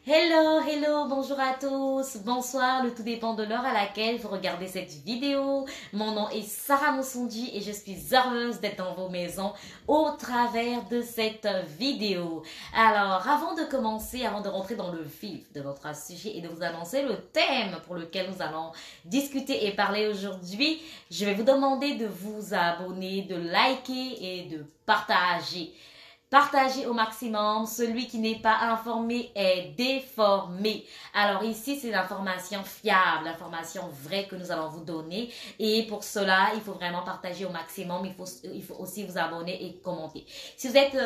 Hello, hello, bonjour à tous, bonsoir, le tout dépend de l'heure à laquelle vous regardez cette vidéo. Mon nom est Sarah Moussondi et je suis heureuse d'être dans vos maisons au travers de cette vidéo. Alors, avant de commencer, avant de rentrer dans le vif de notre sujet et de vous annoncer le thème pour lequel nous allons discuter et parler aujourd'hui, je vais vous demander de vous abonner, de liker et de partager. Partagez au maximum. Celui qui n'est pas informé est déformé. Alors ici, c'est l'information fiable, l'information vraie que nous allons vous donner. Et pour cela, il faut vraiment partager au maximum. Il faut aussi vous abonner et commenter. Si vous êtes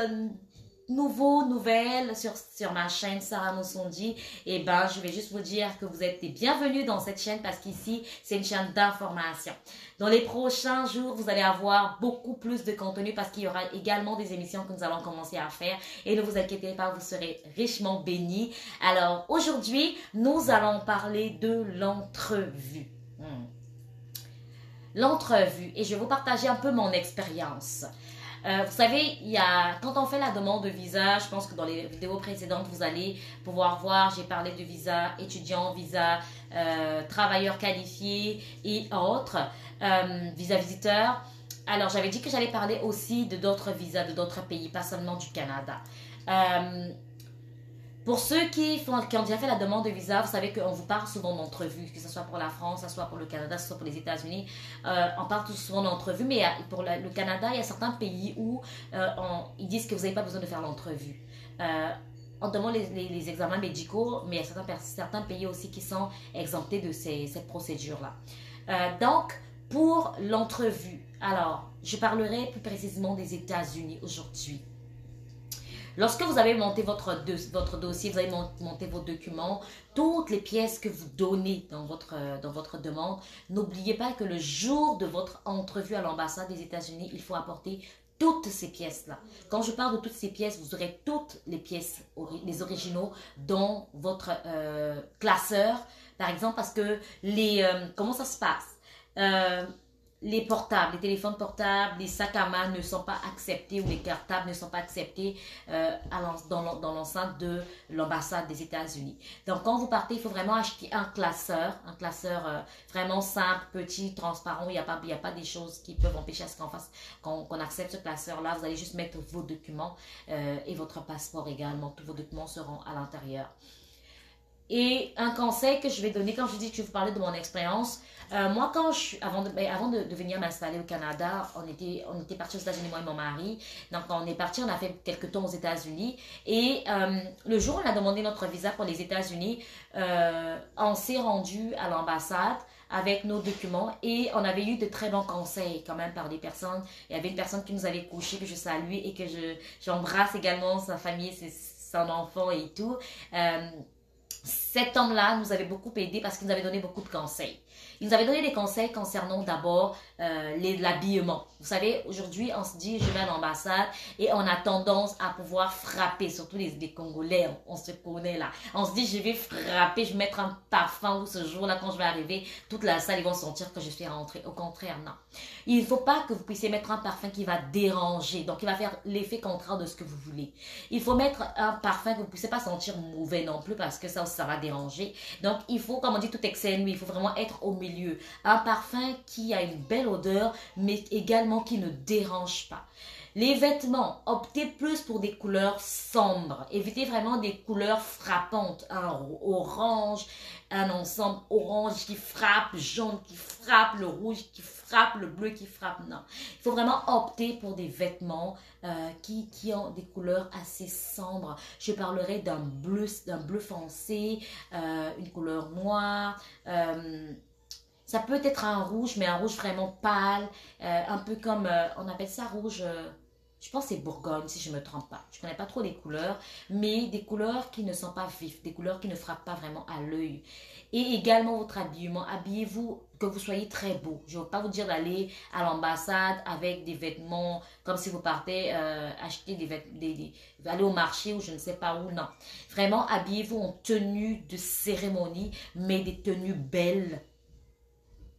nouveau, nouvelle sur ma chaîne Sarah Moussondi, eh ben, je vais juste vous dire que vous êtes les bienvenus dans cette chaîne parce qu'ici, c'est une chaîne d'information. Dans les prochains jours, vous allez avoir beaucoup plus de contenu parce qu'il y aura également des émissions que nous allons commencer à faire et ne vous inquiétez pas, vous serez richement bénis. Alors, aujourd'hui, nous allons parler de l'entrevue. L'entrevue et je vais vous partager un peu mon expérience. Vous savez, quand on fait la demande de visa, je pense que dans les vidéos précédentes, vous allez pouvoir voir, j'ai parlé de visa étudiant, visa travailleur qualifié et autres, visa visiteur. Alors, j'avais dit que j'allais parler aussi de d'autres visas, de d'autres pays, pas seulement du Canada. Pour ceux qui ont déjà fait la demande de visa, vous savez qu'on vous parle souvent d'entrevue, que ce soit pour la France, que ce soit pour le Canada, que ce soit pour les États-Unis. On parle tout souvent d'entrevue, mais pour le Canada, il y a certains pays où ils disent que vous n'avez pas besoin de faire l'entrevue. On demande les examens médicaux, mais il y a certains pays aussi qui sont exemptés de cette procédure-là. Donc, pour l'entrevue, alors, je parlerai plus précisément des États-Unis aujourd'hui. Lorsque vous avez monté votre dossier, vous avez monté vos documents, toutes les pièces que vous donnez dans votre demande, n'oubliez pas que le jour de votre entrevue à l'ambassade des États-Unis, il faut apporter toutes ces pièces-là. Quand je parle de toutes ces pièces, vous aurez toutes les pièces, les originaux dans votre classeur. Par exemple, parce que comment ça se passe? Les portables, les téléphones portables, les sacs à main ne sont pas acceptés ou les cartables ne sont pas acceptés dans l'enceinte de l'ambassade des États-Unis. Donc, quand vous partez, il faut vraiment acheter un classeur vraiment simple, petit, transparent. Il n'y a pas des choses qui peuvent empêcher à ce qu'on accepte ce classeur-là. Vous allez juste mettre vos documents et votre passeport également. Tous vos documents seront à l'intérieur. Et un conseil que je vais donner, quand je dis que je vais vous parler de mon expérience, moi, avant de venir m'installer au Canada, on était partis aux États-Unis, moi et mon mari. Donc, on est partis, on a fait quelques temps aux États-Unis. Et le jour où on a demandé notre visa pour les États-Unis, on s'est rendu à l'ambassade avec nos documents et on avait eu de très bons conseils quand même par des personnes. Il y avait une personne qui nous avait couché, que je salue et que j'embrasse également sa famille, son enfant et tout. Cet homme-là nous avait beaucoup aidé parce qu'il nous avait donné beaucoup de conseils. Il nous avait donné des conseils concernant d'abord l'habillement. Vous savez, aujourd'hui, on se dit, je vais à l'ambassade et on a tendance à pouvoir frapper, surtout les Congolais, on se connaît là. On se dit, je vais frapper, je vais mettre un parfum où ce jour-là, quand je vais arriver, toute la salle, ils vont sentir que je suis rentrée. Au contraire, non. Il ne faut pas que vous puissiez mettre un parfum qui va déranger, donc il va faire l'effet contraire de ce que vous voulez. Il faut mettre un parfum que vous ne puissiez pas sentir mauvais non plus parce que ça va déranger. Donc, il faut, comme on dit, tout excès nuit, il faut vraiment être au milieu. Un parfum qui a une belle odeur, mais également qui ne dérange pas. Les vêtements, optez plus pour des couleurs sombres. Évitez vraiment des couleurs frappantes. Un orange, un ensemble orange qui frappe, jaune qui frappe, le rouge qui frappe, le bleu qui frappe. Non. Il faut vraiment opter pour des vêtements qui ont des couleurs assez sombres. Je parlerai d'un bleu foncé, une couleur noire. Ça peut être un rouge, mais un rouge vraiment pâle, un peu comme, on appelle ça rouge, je pense que c'est Bourgogne si je ne me trompe pas. Je ne connais pas trop les couleurs, mais des couleurs qui ne sont pas vives, des couleurs qui ne frappent pas vraiment à l'œil. Et également votre habillement, habillez-vous que vous soyez très beau. Je ne veux pas vous dire d'aller à l'ambassade avec des vêtements comme si vous partez acheter aller au marché ou je ne sais pas où, non. Vraiment, habillez-vous en tenue de cérémonie, mais des tenues belles.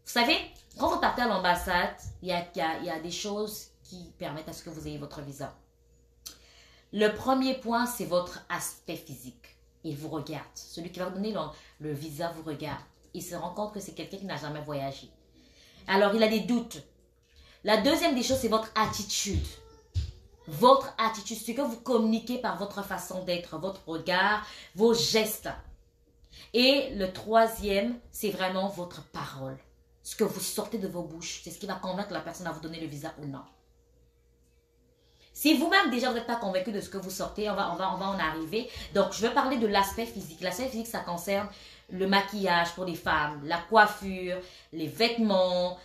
Vous savez, quand vous partez à l'ambassade, il y a des choses qui permettent à ce que vous ayez votre visa. Le premier point, c'est votre aspect physique. Il vous regarde. Celui qui va vous donner le visa vous regarde. Il se rend compte que c'est quelqu'un qui n'a jamais voyagé. Alors, il a des doutes. La deuxième des choses, c'est votre attitude. Votre attitude, ce que vous communiquez par votre façon d'être, votre regard, vos gestes. Et le troisième, c'est vraiment votre parole. Ce que vous sortez de vos bouches, c'est ce qui va convaincre la personne à vous donner le visa ou non. Si vous-même déjà vous n'êtes pas convaincu de ce que vous sortez, on va en arriver. Donc, je vais parler de l'aspect physique. L'aspect physique, ça concerne le maquillage pour les femmes, la coiffure, les vêtements,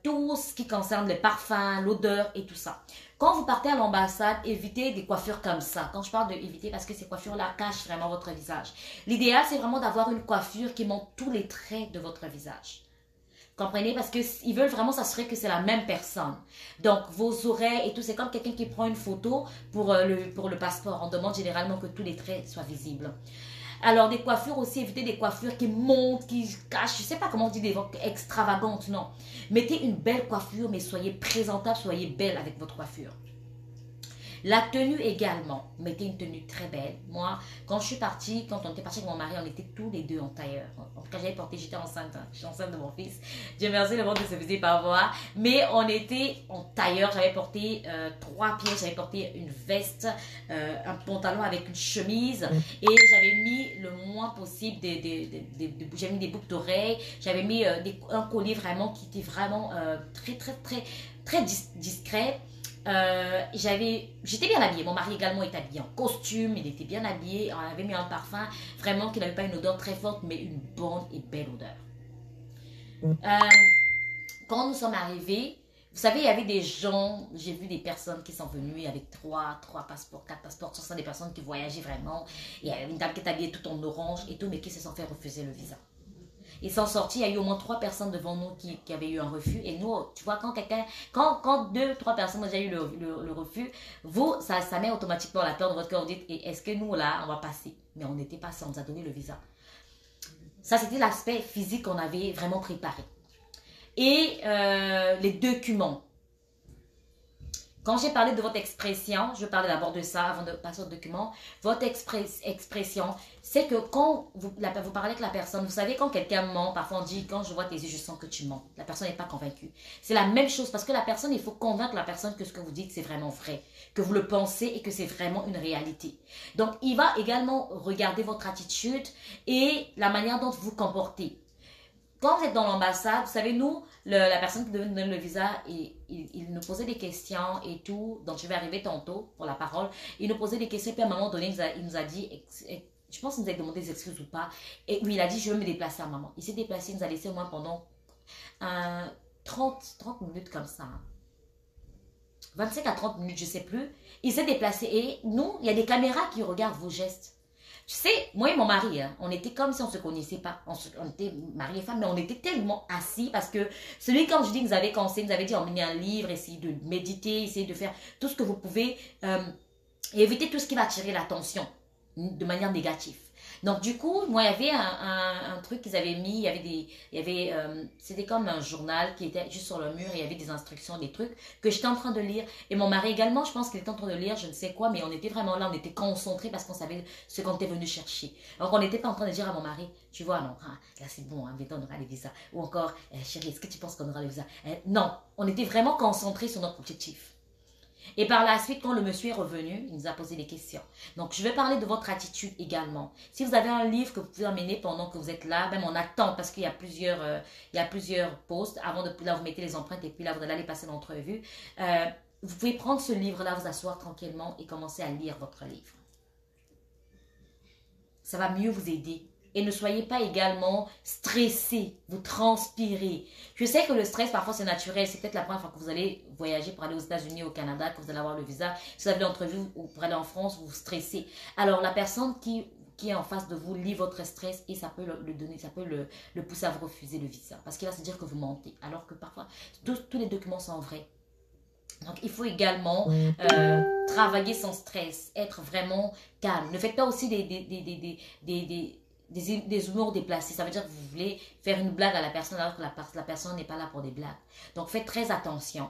tout ce qui concerne les parfums, l'odeur et tout ça. Quand vous partez à l'ambassade, évitez des coiffures comme ça. Quand je parle de éviter, parce que ces coiffures-là cachent vraiment votre visage. L'idéal, c'est vraiment d'avoir une coiffure qui montre tous les traits de votre visage. Comprenez? Parce qu'ils veulent vraiment s'assurer que c'est la même personne. Donc, vos oreilles et tout, c'est comme quelqu'un qui prend une photo pour le passeport. On demande généralement que tous les traits soient visibles. Alors, des coiffures aussi, évitez des coiffures qui montent, qui cachent, je ne sais pas comment on dit, des extravagantes, non. Mettez une belle coiffure, mais soyez présentable, soyez belle avec votre coiffure. La tenue également. Mettez une tenue très belle. Moi, quand on était parti avec mon mari, on était tous les deux en tailleur. En tout cas, j'étais enceinte. Je suis enceinte de mon fils. Dieu merci, le monde ne se faisait pas voir. Mais on était en tailleur. J'avais porté 3 pièces. J'avais porté une veste, un pantalon avec une chemise. Et j'avais mis le moins possible j'avais mis des boucles d'oreilles. J'avais mis un collier vraiment qui était vraiment très discret. J'étais bien habillée, mon mari également était habillé en costume, il était bien habillé, on avait mis un parfum vraiment qui n'avait pas une odeur très forte mais une bonne et belle odeur. Quand nous sommes arrivés, vous savez, il y avait des gens, j'ai vu des personnes qui sont venues avec 3 passeports, 4 passeports, ce sont des personnes qui voyageaient vraiment, il y a une dame qui est habillée tout en orange et tout, mais qui se sont fait refuser le visa. Ils sont sortis, il y a eu au moins 3 personnes devant nous qui avaient eu un refus. Et nous, tu vois, quand 2, 3 personnes ont déjà eu le refus, ça met automatiquement la peur de votre cœur. Vous dites, est-ce que nous, là, on va passer? Mais on n'était pas, on nous a donné le visa. Ça, c'était l'aspect physique qu'on avait vraiment préparé. Et les documents. Quand j'ai parlé de votre expression, je parlais d'abord de ça avant de passer au document. Votre expression, c'est que quand vous parlez avec la personne, vous savez, quand quelqu'un ment, parfois on dit, quand je vois tes yeux, je sens que tu mens. La personne n'est pas convaincue. C'est la même chose parce que la personne, il faut convaincre la personne que ce que vous dites, c'est vraiment vrai. Que vous le pensez et que c'est vraiment une réalité. Donc, il va également regarder votre attitude et la manière dont vous vous comportez. Quand vous êtes dans l'ambassade, vous savez, nous, la personne qui donne le visa, il nous posait des questions et tout. Donc, je vais arriver tantôt pour la parole. Il nous posait des questions. Puis à un moment donné, il nous a dit, je pense qu'il nous a demandé des excuses ou pas. Et oui, il a dit, je veux me déplacer à maman. Il s'est déplacé, il nous a laissé au moins pendant 30 minutes comme ça. 25 à 30 minutes, je ne sais plus. Il s'est déplacé. Et nous, il y a des caméras qui regardent vos gestes. Tu sais, moi et mon mari, on était comme si on ne se connaissait pas. On était mari et femme, mais on était tellement assis parce que celui, comme je dis, nous avait conseillé, nous avait dit emmener un livre, essayer de méditer, essayer de faire tout ce que vous pouvez et éviter tout ce qui va attirer l'attention de manière négative. Donc, du coup, moi, il y avait un truc qu'ils avaient mis, c'était comme un journal qui était juste sur le mur, et il y avait des instructions, des trucs que j'étais en train de lire. Et mon mari également, je pense qu'il était en train de lire, je ne sais quoi, mais on était vraiment là, on était concentrés parce qu'on savait ce qu'on était venu chercher. Donc, on n'était pas en train de dire à mon mari, tu vois, non, là c'est bon, bientôt on aura les visas. Ou encore, chérie, est-ce que tu penses qu'on aura les visas? Non, on était vraiment concentrés sur notre objectif. Et par la suite, quand le monsieur est revenu, il nous a posé des questions. Donc, je vais parler de votre attitude également. Si vous avez un livre que vous pouvez emmener pendant que vous êtes là, même en attente, parce qu'il y a plusieurs postes, avant de là, vous mettez les empreintes et puis là, vous allez aller passer l'entrevue. Vous pouvez prendre ce livre-là, vous asseoir tranquillement et commencer à lire votre livre. Ça va mieux vous aider. Et ne soyez pas également stressé, vous transpirez. Je sais que le stress, parfois, c'est naturel. C'est peut-être la première fois que vous allez voyager pour aller aux États-Unis, au Canada, que vous allez avoir le visa. Si vous avez l'entrevue ou pour aller en France, vous stressez. Alors, la personne qui est en face de vous lit votre stress et ça peut le pousser à vous refuser le visa. Parce qu'il va se dire que vous mentez. Alors que parfois, tous les documents sont vrais. Donc, il faut également travailler sans stress, être vraiment calme. Ne faites pas aussi des humours déplacés. Ça veut dire que vous voulez faire une blague à la personne alors que la personne n'est pas là pour des blagues. Donc, faites très attention.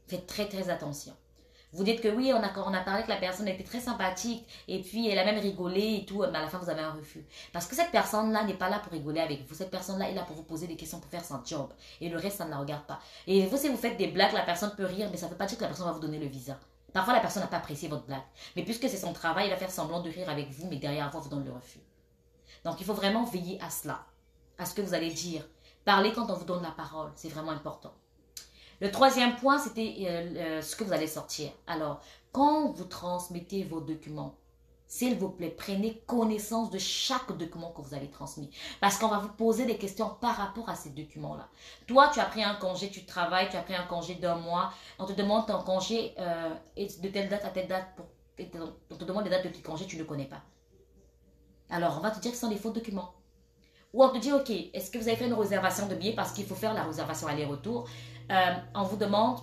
Faites très, très attention. Vous dites que oui, on a parlé que la personne était très sympathique et puis elle a même rigolé et tout, mais à la fin vous avez un refus. Parce que cette personne-là n'est pas là pour rigoler avec vous. Cette personne-là est là pour vous poser des questions pour faire son job. Et le reste, ça ne la regarde pas. Et vous, si vous faites des blagues, la personne peut rire, mais ça ne veut pas dire que la personne va vous donner le visa. Parfois, la personne n'a pas apprécié votre blague. Mais puisque c'est son travail, il va faire semblant de rire avec vous, mais derrière vous, vous donne le refus. Donc, il faut vraiment veiller à cela, à ce que vous allez dire. Parlez quand on vous donne la parole, c'est vraiment important. Le troisième point, c'était ce que vous allez sortir. Alors, quand vous transmettez vos documents, s'il vous plaît, prenez connaissance de chaque document que vous avez transmis. Parce qu'on va vous poser des questions par rapport à ces documents-là. Toi, tu as pris un congé, tu travailles, tu as pris un congé d'un mois. On te demande ton congé de telle date à telle date. On te demande les dates de tes congés, tu ne connais pas. Alors, on va te dire que ce sont des faux documents. Ou on te dit, ok, est-ce que vous avez fait une réservation de billets parce qu'il faut faire la réservation aller-retour. On vous demande,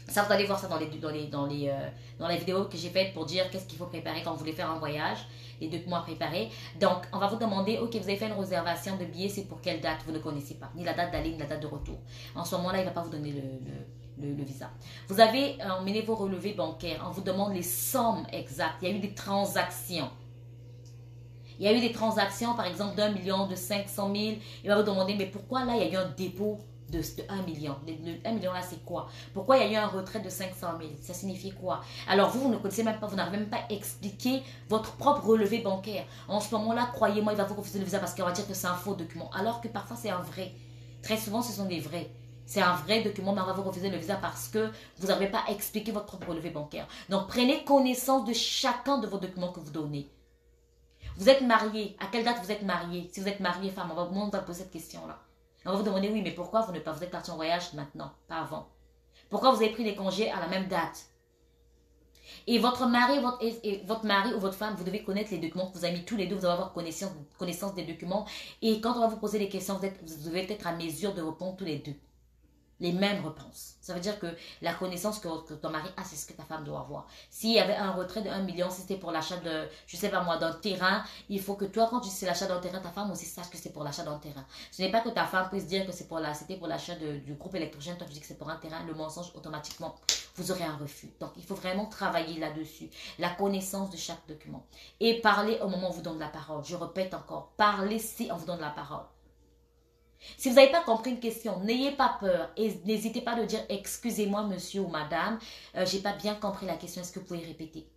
ça vous allez voir ça dans les vidéos que j'ai faites pour dire qu'est-ce qu'il faut préparer quand vous voulez faire un voyage, les documents à préparer. Donc, on va vous demander, ok, vous avez fait une réservation de billets, c'est pour quelle date? Vous ne connaissez pas, ni la date d'aller, ni la date de retour. En ce moment-là, il ne va pas vous donner le visa. Vous avez emmené vos relevés bancaires, on vous demande les sommes exactes. Il y a eu des transactions. Il y a eu des transactions, par exemple, d'1 million, de 500 000. Il va vous demander, mais pourquoi là, il y a eu un dépôt de 1 million? Le 1 million là, c'est quoi? Pourquoi il y a eu un retrait de 500 000? Ça signifie quoi? Alors, vous ne connaissez même pas, vous n'arrivez même pas à expliquer votre propre relevé bancaire. En ce moment-là, croyez-moi, il va vous refuser le visa parce qu'il va dire que c'est un faux document. Alors que parfois, c'est un vrai. Très souvent, ce sont des vrais. C'est un vrai document, mais on va vous refuser le visa parce que vous n'arrivez pas à expliquer votre propre relevé bancaire. Donc, prenez connaissance de chacun de vos documents que vous donnez. Vous êtes marié. À quelle date vous êtes marié? Si vous êtes marié, femme, on va poser cette question-là. On va vous demander, oui, mais pourquoi vous êtes parti en voyage maintenant, pas avant? Pourquoi vous avez pris des congés à la même date? Et votre mari, votre mari ou votre femme, vous devez connaître les documents que vous avez mis tous les deux, vous devez avoir connaissance des documents. Et quand on va vous poser des questions, vous devez être à mesure de répondre tous les deux les mêmes réponses. Ça veut dire que la connaissance que ton mari a, c'est ce que ta femme doit avoir. S'il y avait un retrait de 1 million, si c'était pour l'achat de, je sais pas moi, d'un terrain, il faut que toi, quand tu sais l'achat d'un terrain, ta femme aussi sache que c'est pour l'achat d'un terrain. Ce n'est pas que ta femme puisse dire que c'était pour l'achat du groupe électrogène, toi tu dis que c'est pour un terrain, le mensonge, automatiquement, vous aurez un refus. Donc, il faut vraiment travailler là-dessus. La connaissance de chaque document. Et parler au moment où on vous donne la parole. Je répète encore, parlez si on vous donne la parole. Si vous n'avez pas compris une question, n'ayez pas peur et n'hésitez pas à dire excusez-moi monsieur ou madame, j'ai pas bien compris la question, est-ce que vous pouvez répéter?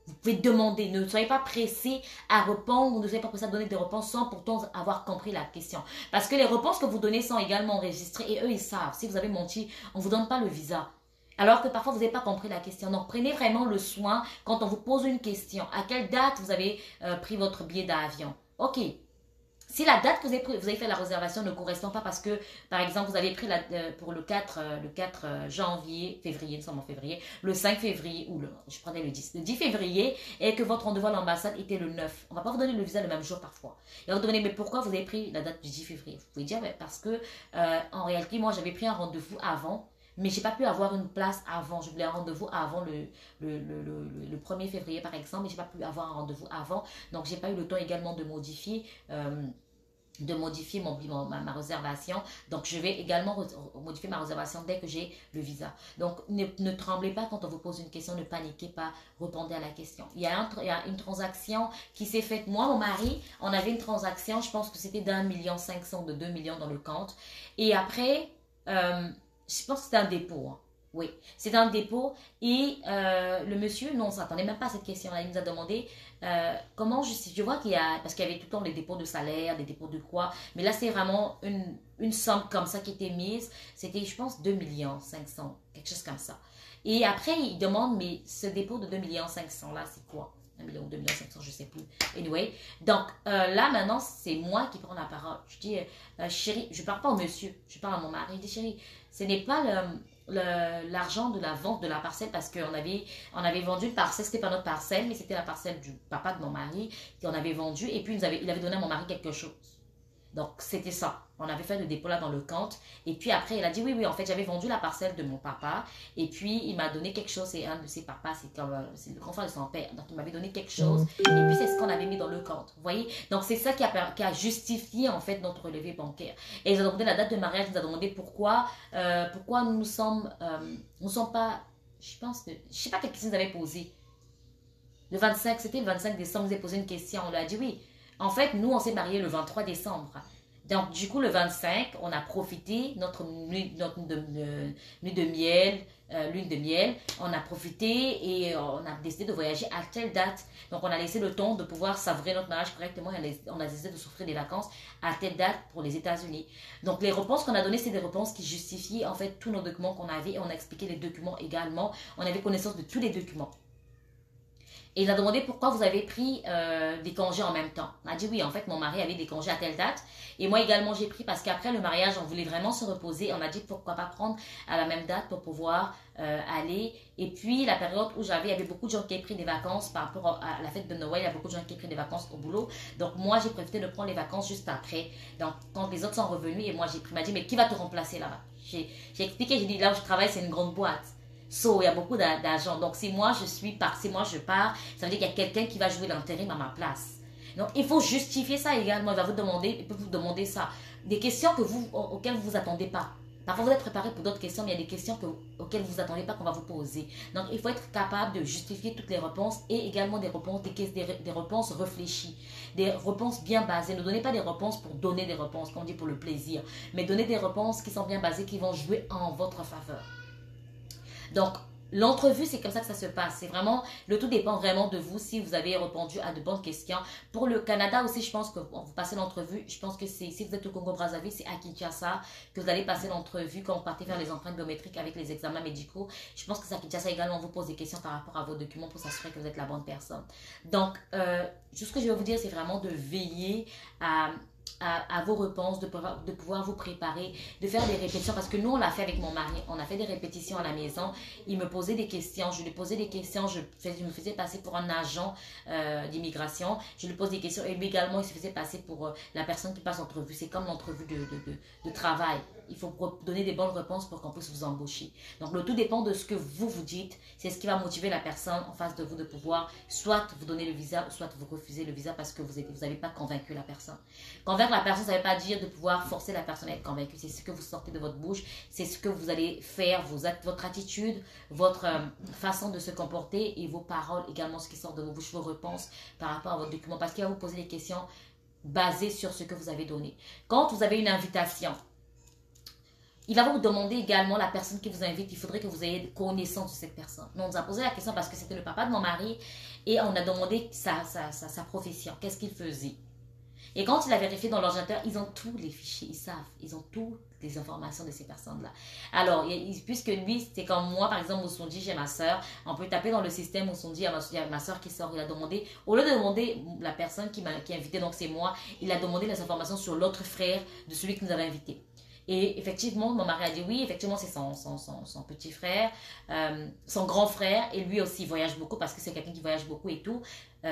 Vous pouvez demander, ne soyez pas pressé à répondre, ne soyez pas pressé à donner des réponses sans pourtant avoir compris la question. Parce que les réponses que vous donnez sont également enregistrées et eux ils savent, si vous avez menti, on ne vous donne pas le visa. Alors que parfois vous n'avez pas compris la question. Donc prenez vraiment le soin quand on vous pose une question. À quelle date vous avez pris votre billet d'avion? Ok. Si la date que vous avez fait la réservation ne correspond pas parce que, par exemple, vous avez pris pour le 4 janvier, février, nous sommes en février, le 5 février, ou je prenais le 10 février, et que votre rendez-vous à l'ambassade était le 9. On ne va pas vous donner le visa le même jour parfois. Et on va vous demander, mais pourquoi vous avez pris la date du 10 février? Vous pouvez dire, parce que, en réalité, moi, j'avais pris un rendez-vous avant, mais j'ai pas pu avoir une place avant. Je voulais un rendez-vous avant le 1er février, par exemple, mais j'ai pas pu avoir un rendez-vous avant. Donc, j'ai pas eu le temps également de modifier ma réservation. Donc, je vais également modifier ma réservation dès que j'ai le visa. Donc, ne tremblez pas quand on vous pose une question, ne paniquez pas, répondez à la question. Il y a une transaction qui s'est faite. Moi, mon mari, on avait une transaction, je pense que c'était d'1,5 million, de 2 millions dans le compte. Et après, je pense que c'était un dépôt. Hein. Oui, c'est un dépôt et le monsieur, non, on ne s'attendait même pas à cette question-là. Il nous a demandé comment je vois qu'il y a, parce qu'il y avait tout le temps les dépôts de salaire, des dépôts de quoi, mais là c'est vraiment une somme comme ça qui était mise. C'était, je pense, 2 millions 500, quelque chose comme ça. Et après, il demande, mais ce dépôt de 2 millions 500 là, c'est quoi? 1 million ou 2 millions 500, je ne sais plus. Anyway, donc là maintenant, c'est moi qui prends la parole. Je dis, chérie, je ne parle pas au monsieur, je parle à mon mari. Je dis, chérie, ce n'est pas l'argent de la vente de la parcelle parce qu'on avait vendu une parcelle, c'était pas notre parcelle, mais c'était la parcelle du papa de mon mari qu'on avait vendu et puis il avait donné à mon mari quelque chose. Donc, c'était ça. On avait fait le dépôt là dans le compte. Et puis après, il a dit, oui, en fait, j'avais vendu la parcelle de mon papa. Et puis, il m'a donné quelque chose. C'est un de ses papas, c'est le grand frère de son père. Donc, il m'avait donné quelque chose. Et puis, c'est ce qu'on avait mis dans le compte. Vous voyez? Donc, c'est ça qui a justifié, en fait, notre relevé bancaire. Et ils ont demandé la date de mariage. Ils ont demandé pourquoi nous ne sommes pas je pense que, je sais pas quelle question vous avez posée. Le 25, c'était le 25 décembre, vous avez posé une question, on lui a dit oui. En fait, nous, on s'est mariés le 23 décembre. Donc, du coup, le 25, on a profité, notre nuit de miel, lune de miel, on a profité et on a décidé de voyager à telle date. Donc, on a laissé le temps de pouvoir savourer notre mariage correctement et on a décidé de s'offrir des vacances à telle date pour les États-Unis. Donc, les réponses qu'on a données, c'est des réponses qui justifient en fait tous nos documents qu'on avait et on a expliqué les documents également. On avait connaissance de tous les documents. Et il a demandé pourquoi vous avez pris des congés en même temps. On a dit oui, en fait, mon mari avait des congés à telle date. Et moi également, j'ai pris parce qu'après le mariage, on voulait vraiment se reposer. On a dit pourquoi pas prendre à la même date pour pouvoir aller. Et puis, la période où il y avait beaucoup de gens qui avaient pris des vacances par rapport à la fête de Noël. Il y a beaucoup de gens qui ont pris des vacances au boulot. Donc, moi, j'ai préféré de prendre les vacances juste après. Donc, quand les autres sont revenus et moi, j'ai pris, m'a dit, mais qui va te remplacer là-bas? J'ai expliqué, j'ai dit, là où je travaille, c'est une grande boîte. So, il y a beaucoup d'argent. Donc, si moi si moi je pars, ça veut dire qu'il y a quelqu'un qui va jouer l'intérim à ma place. Donc, il faut justifier ça également. Il peut vous demander ça. Des questions auxquelles vous vous attendez pas. Parfois, vous êtes préparé pour d'autres questions, mais il y a des questions auxquelles vous vous attendez pas qu'on va vous poser. Donc, il faut être capable de justifier toutes les réponses et également des réponses réfléchies, des réponses bien basées. Ne donnez pas des réponses pour donner des réponses, comme on dit pour le plaisir, mais donnez des réponses qui sont bien basées, qui vont jouer en votre faveur. Donc, l'entrevue, c'est comme ça que ça se passe. C'est vraiment, le tout dépend vraiment de vous si vous avez répondu à de bonnes questions. Pour le Canada aussi, je pense que vous passez l'entrevue. Je pense que si vous êtes au Congo-Brazzaville, c'est à Kinshasa que vous allez passer l'entrevue quand vous partez faire les empreintes biométriques avec les examens médicaux. Je pense que c'est à Kinshasa également, on vous pose des questions par rapport à vos documents pour s'assurer que vous êtes la bonne personne. Donc, ce que je vais vous dire, c'est vraiment de veiller à vos réponses, de pouvoir vous préparer, de faire des répétitions. Parce que nous, on l'a fait avec mon mari. On a fait des répétitions à la maison. Il me posait des questions. Je lui posais des questions. Je me faisais passer pour un agent d'immigration. Je lui pose des questions. Et lui également, il se faisait passer pour la personne qui passe l'entrevue. C'est comme l'entrevue de travail. Il faut donner des bonnes réponses pour qu'on puisse vous embaucher. Donc, le tout dépend de ce que vous dites. C'est ce qui va motiver la personne en face de vous de pouvoir soit vous donner le visa ou soit vous refuser le visa parce que vous n'avez pas convaincu la personne. Convaincre la personne, ça ne veut pas dire de pouvoir forcer la personne à être convaincue. C'est ce que vous sortez de votre bouche. C'est ce que vous allez faire, votre attitude, votre façon de se comporter et vos paroles également, ce qui sort de vos bouches, vos réponses par rapport à votre document. Parce qu'il va vous poser des questions basées sur ce que vous avez donné. Quand vous avez une invitation, il va vous demander également la personne qui vous invite. Il faudrait que vous ayez connaissance de cette personne. Nous, on nous a posé la question parce que c'était le papa de mon mari et on a demandé sa profession. Qu'est-ce qu'il faisait? Et quand il a vérifié dans l'ordinateur, ils ont tous les fichiers, ils savent, ils ont toutes les informations de ces personnes-là. Alors, puisque lui, c'est comme moi, par exemple, Moussondi, j'ai ma soeur, on peut taper dans le système Moussondi, il y a ma soeur qui sort, il a demandé, au lieu de demander la personne qui a invité, donc c'est moi, il a demandé les informations sur l'autre frère de celui qui nous avait invité. Et effectivement, mon mari a dit oui, effectivement, c'est son petit frère, son grand frère, et lui aussi, il voyage beaucoup parce que c'est quelqu'un qui voyage beaucoup et tout.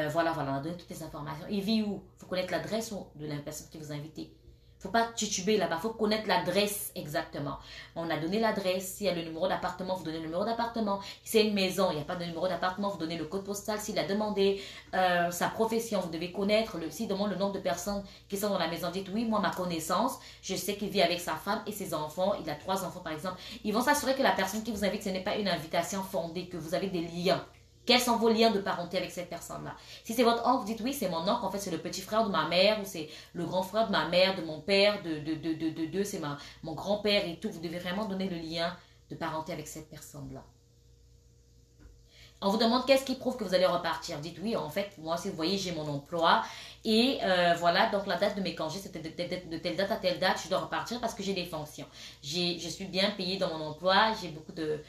Voilà, on a donné toutes les informations. Il vit où? Il faut connaître l'adresse de la personne qui vous a invité. Il ne faut pas tituber là-bas, il faut connaître l'adresse exactement. On a donné l'adresse, s'il y a le numéro d'appartement, vous donnez le numéro d'appartement. Si c'est une maison, il n'y a pas de numéro d'appartement, vous donnez le code postal. S'il a demandé sa profession, vous devez connaître. S'il demande le nombre de personnes qui sont dans la maison, dites oui, moi, ma connaissance, je sais qu'il vit avec sa femme et ses enfants. Il a 3 enfants, par exemple. Ils vont s'assurer que la personne qui vous invite, ce n'est pas une invitation fondée, que vous avez des liens. Quels sont vos liens de parenté avec cette personne-là? Si c'est votre oncle, vous dites oui, c'est mon oncle, en fait, c'est le petit frère de ma mère, ou c'est le grand frère de ma mère, de mon père, c'est mon grand-père et tout. Vous devez vraiment donner le lien de parenté avec cette personne-là. On vous demande qu'est-ce qui prouve que vous allez repartir. Dites oui, en fait, moi, si vous voyez, j'ai mon emploi. Et voilà, donc la date de mes congés, c'était de telle date à telle date, je dois repartir parce que j'ai des fonctions. Je suis bien payée dans mon emploi, j'ai beaucoup de...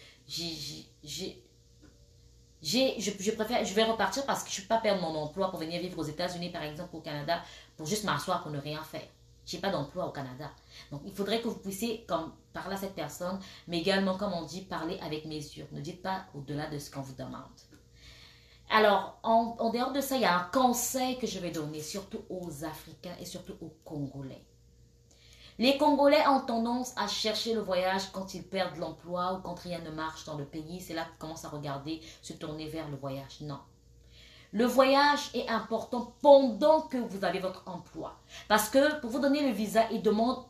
je vais repartir parce que je ne peux pas perdre mon emploi pour venir vivre aux États-Unis, par exemple, au Canada, pour juste m'asseoir pour ne rien faire. Je n'ai pas d'emploi au Canada. Donc, il faudrait que vous puissiez parler à cette personne, mais également, comme on dit, parler avec mesure. Ne dites pas au-delà de ce qu'on vous demande. Alors, en dehors de ça, il y a un conseil que je vais donner, surtout aux Africains et surtout aux Congolais. Les Congolais ont tendance à chercher le voyage quand ils perdent l'emploi ou quand rien ne marche dans le pays. C'est là qu'ils commencent à regarder, se tourner vers le voyage. Non. Le voyage est important pendant que vous avez votre emploi. Parce que pour vous donner le visa, il demande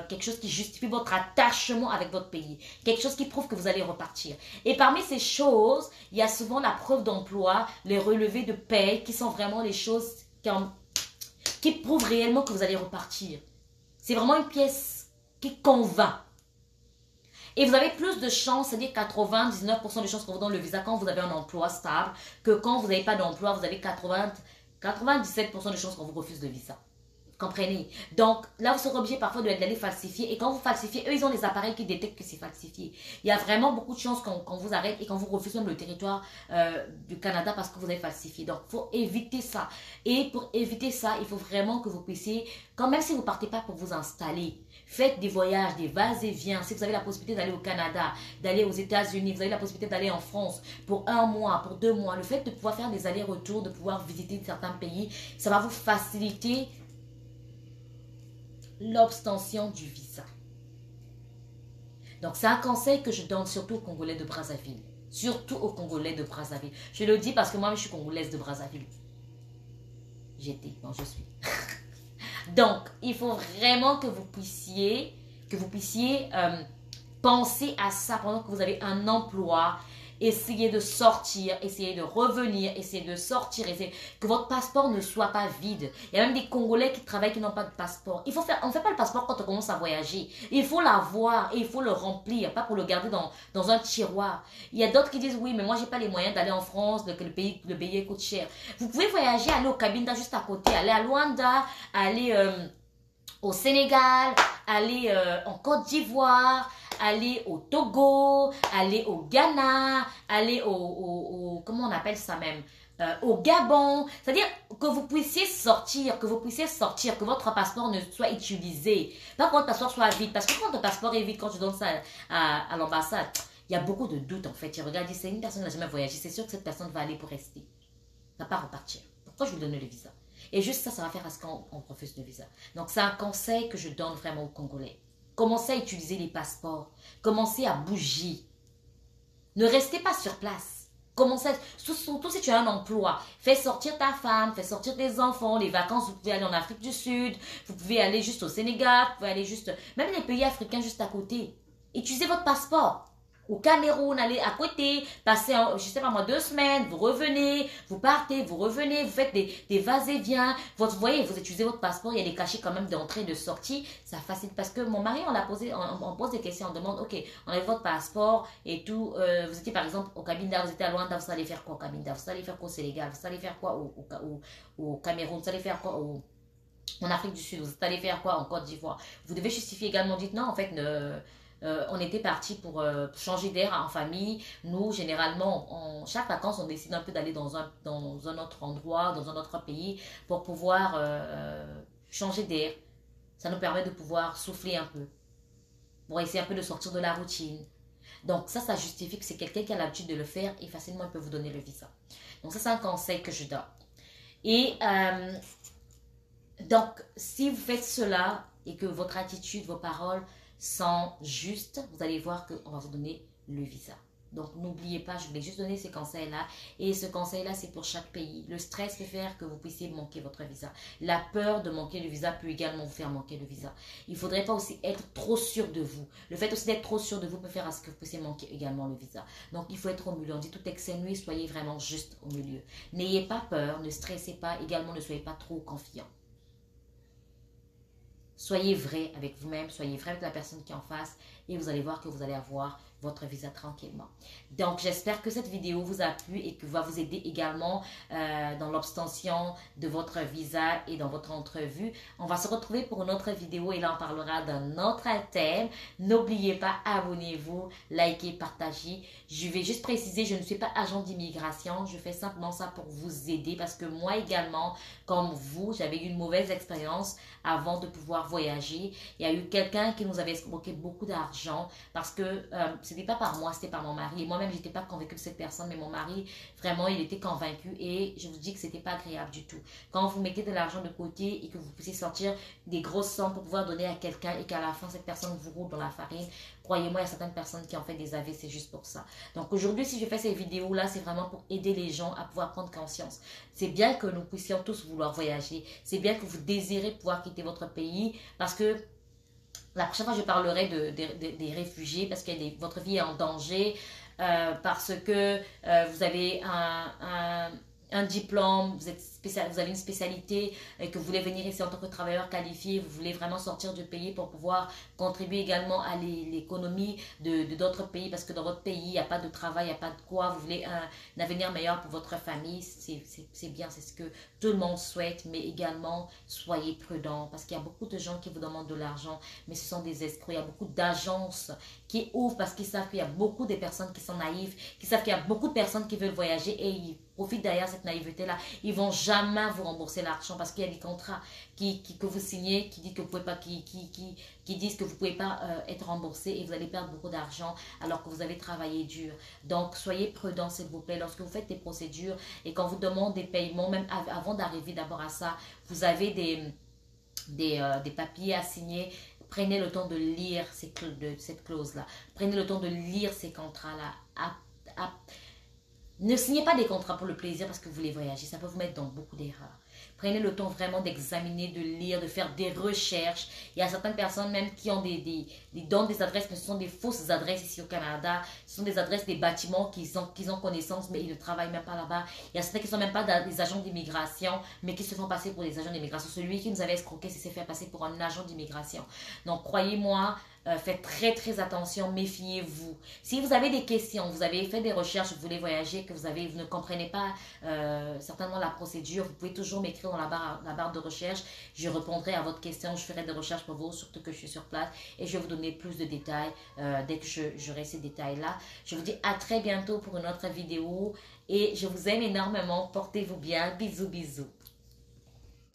quelque chose qui justifie votre attachement avec votre pays. Quelque chose qui prouve que vous allez repartir. Et parmi ces choses, il y a souvent la preuve d'emploi, les relevés de paie, qui sont vraiment les choses qui prouvent réellement que vous allez repartir. C'est vraiment une pièce qui convainc. Et vous avez plus de chances, c'est-à-dire 99% de chances qu'on vous donne le visa quand vous avez un emploi stable, que quand vous n'avez pas d'emploi, vous avez 97% de chances qu'on vous refuse le visa. Comprenez? Donc, là, vous serez obligé parfois d'aller falsifier. Et quand vous falsifiez, eux, ils ont des appareils qui détectent que c'est falsifié. Il y a vraiment beaucoup de chances qu'on vous arrête et qu'on vous refuse même le territoire du Canada parce que vous avez falsifié. Donc, il faut éviter ça. Et pour éviter ça, il faut vraiment que vous puissiez, quand même si vous ne partez pas pour vous installer, faites des voyages, des vas-et-viens. Si vous avez la possibilité d'aller au Canada, d'aller aux États-Unis, vous avez la possibilité d'aller en France pour 1 mois, pour 2 mois. Le fait de pouvoir faire des allers-retours, de pouvoir visiter certains pays, ça va vous faciliter l'obtention du visa. Donc, c'est un conseil que je donne surtout aux Congolais de Brazzaville. Surtout aux Congolais de Brazzaville. Je le dis parce que moi, je suis Congolaise de Brazzaville. J'étais, non, je suis. Donc, il faut vraiment que vous puissiez penser à ça pendant que vous avez un emploi. Essayez de sortir, essayez de revenir, essayez de sortir, essayez que votre passeport ne soit pas vide. Il y a même des Congolais qui travaillent qui n'ont pas de passeport. On ne fait pas le passeport quand on commence à voyager. Il faut l'avoir et il faut le remplir, pas pour le garder dans un tiroir. Il y a d'autres qui disent oui, mais moi j'ai pas les moyens d'aller en France, que le billet coûte cher. Vous pouvez voyager, aller au Cabinda juste à côté, aller à Luanda, aller au Sénégal, aller en Côte d'Ivoire, aller au Togo, aller au Ghana, aller comment on appelle ça même, au Gabon. C'est-à-dire que vous puissiez sortir, que votre passeport ne soit utilisé. Pas que votre passeport soit vide. Parce que quand votre passeport est vide, quand tu donnes ça à l'ambassade, il y a beaucoup de doutes en fait. Ils regardent, c'est une personne qui n'a jamais voyagé. C'est sûr que cette personne va aller pour rester. Elle ne va pas repartir. Pourquoi je lui donne le visa? Et juste ça va faire à ce qu'on refuse le visa. Donc c'est un conseil que je donne vraiment aux Congolais. Commencez à utiliser les passeports. Commencez à bouger. Ne restez pas sur place. Commencez, surtout si tu as un emploi. Fais sortir ta femme, fais sortir tes enfants. Les vacances, vous pouvez aller en Afrique du Sud. Vous pouvez aller juste au Sénégal. Vous pouvez aller juste, même les pays africains juste à côté. Utilisez votre passeport. Au Cameroun, allez à côté, passez, je sais pas moi, 2 semaines, vous revenez, vous partez, vous revenez, vous faites des vas-et-viens. Vous voyez, vous utilisez votre passeport, il y a des cachets quand même d'entrée et de sortie. Ça facilite parce que mon mari, on pose des questions, on demande, ok, on a votre passeport et tout. Vous étiez par exemple au Cabinda, vous étiez à Luanda, vous allez faire quoi au Cabinda? Vous allez faire quoi au Sénégal? Vous allez faire quoi au Cameroun? Vous allez faire quoi en Afrique du Sud? Vous allez faire quoi en Côte d'Ivoire? Vous devez justifier également, dites non, en fait, on était parti pour changer d'air en famille. Nous, généralement, chaque vacances, on décide un peu d'aller dans un autre endroit, dans un autre pays, pour pouvoir changer d'air. Ça nous permet de pouvoir souffler un peu, pour essayer un peu de sortir de la routine. Donc ça justifie que c'est quelqu'un qui a l'habitude de le faire et facilement il peut vous donner le visa. Donc ça, c'est un conseil que je donne. Et donc, si vous faites cela et que votre attitude, vos paroles sont justes, vous allez voir qu'on va vous donner le visa. Donc, n'oubliez pas, je voulais juste donner ces conseils-là. Et ce conseil-là, c'est pour chaque pays. Le stress peut faire que vous puissiez manquer votre visa. La peur de manquer le visa peut également vous faire manquer le visa. Il ne faudrait pas aussi être trop sûr de vous. Le fait aussi d'être trop sûr de vous peut faire à ce que vous puissiez manquer également le visa. Donc, il faut être au milieu. On dit tout exténué, soyez vraiment juste au milieu. N'ayez pas peur, ne stressez pas. Également, ne soyez pas trop confiant. Soyez vrai avec vous-même, soyez vrai avec la personne qui est en face et vous allez voir que vous allez avoir votre visa tranquillement. Donc, j'espère que cette vidéo vous a plu et que va vous aider également dans l'obtention de votre visa et dans votre entrevue. On va se retrouver pour une autre vidéo et là, on parlera d'un autre thème. N'oubliez pas, abonnez-vous, likez, partagez. Je vais juste préciser, je ne suis pas agent d'immigration. Je fais simplement ça pour vous aider parce que moi également, comme vous, j'avais eu une mauvaise expérience avant de pouvoir voyager. Il y a eu quelqu'un qui nous avait escroqué beaucoup d'argent parce que c'était pas par moi, c'était par mon mari. Et moi-même, j'étais pas convaincue de cette personne, mais mon mari, vraiment, il était convaincu. Et je vous dis que c'était pas agréable du tout. Quand vous mettez de l'argent de côté et que vous puissiez sortir des grosses sommes pour pouvoir donner à quelqu'un et qu'à la fin, cette personne vous roule dans la farine, croyez-moi, il y a certaines personnes qui ont fait des AVC juste pour ça. Donc aujourd'hui, si je fais ces vidéos-là, c'est vraiment pour aider les gens à pouvoir prendre conscience. C'est bien que nous puissions tous vouloir voyager. C'est bien que vous désirez pouvoir quitter votre pays parce que la prochaine fois, je parlerai des réfugiés parce que votre vie est en danger, parce que vous avez un diplôme, vous avez une spécialité et que vous voulez venir ici en tant que travailleur qualifié, vous voulez vraiment sortir du pays pour pouvoir contribuer également à l'économie de d'autres pays parce que dans votre pays, il n'y a pas de travail, il n'y a pas de quoi, vous voulez un avenir meilleur pour votre famille, c'est bien, c'est ce que tout le monde souhaite, mais également soyez prudents parce qu'il y a beaucoup de gens qui vous demandent de l'argent, mais ce sont des escrocs, il y a beaucoup d'agences qui ouvrent parce qu'ils savent qu'il y a beaucoup de personnes qui sont naïves, qui savent qu'il y a beaucoup de personnes qui veulent voyager et ils profitent derrière cette naïveté-là. Ils vont jamais vous rembourser l'argent parce qu'il y a des contrats que vous signez qui disent que vous pouvez pas, qui disent que vous pouvez pas être remboursé et vous allez perdre beaucoup d'argent alors que vous avez travaillé dur. Donc, soyez prudents, s'il vous plaît. Lorsque vous faites des procédures et qu'on vous demande des paiements, même avant d'arriver d'abord à ça, vous avez des papiers à signer. Prenez le temps de lire cette clause-là. Prenez le temps de lire ces contrats-là. Ne signez pas des contrats pour le plaisir parce que vous voulez voyager. Ça peut vous mettre dans beaucoup d'erreurs. Prenez le temps vraiment d'examiner, de lire, de faire des recherches. Il y a certaines personnes même qui ont donnent des adresses, mais ce sont des fausses adresses ici au Canada. Ce sont des adresses des bâtiments qu'ils ont connaissance, mais ils ne travaillent même pas là-bas. Il y a certains qui ne sont même pas des agents d'immigration, mais qui se font passer pour des agents d'immigration. Celui qui nous avait escroqué s'est fait passer pour un agent d'immigration. Donc, croyez-moi, faites très très attention, méfiez-vous. Si vous avez des questions, vous avez fait des recherches, vous voulez voyager, que vous ne comprenez pas certainement la procédure, vous pouvez toujours m'écrire dans la barre de recherche. Je répondrai à votre question, je ferai des recherches pour vous, surtout que je suis sur place et je vais vous donner plus de détails dès que j'aurai ces détails-là. Je vous dis à très bientôt pour une autre vidéo et je vous aime énormément. Portez-vous bien. Bisous, bisous.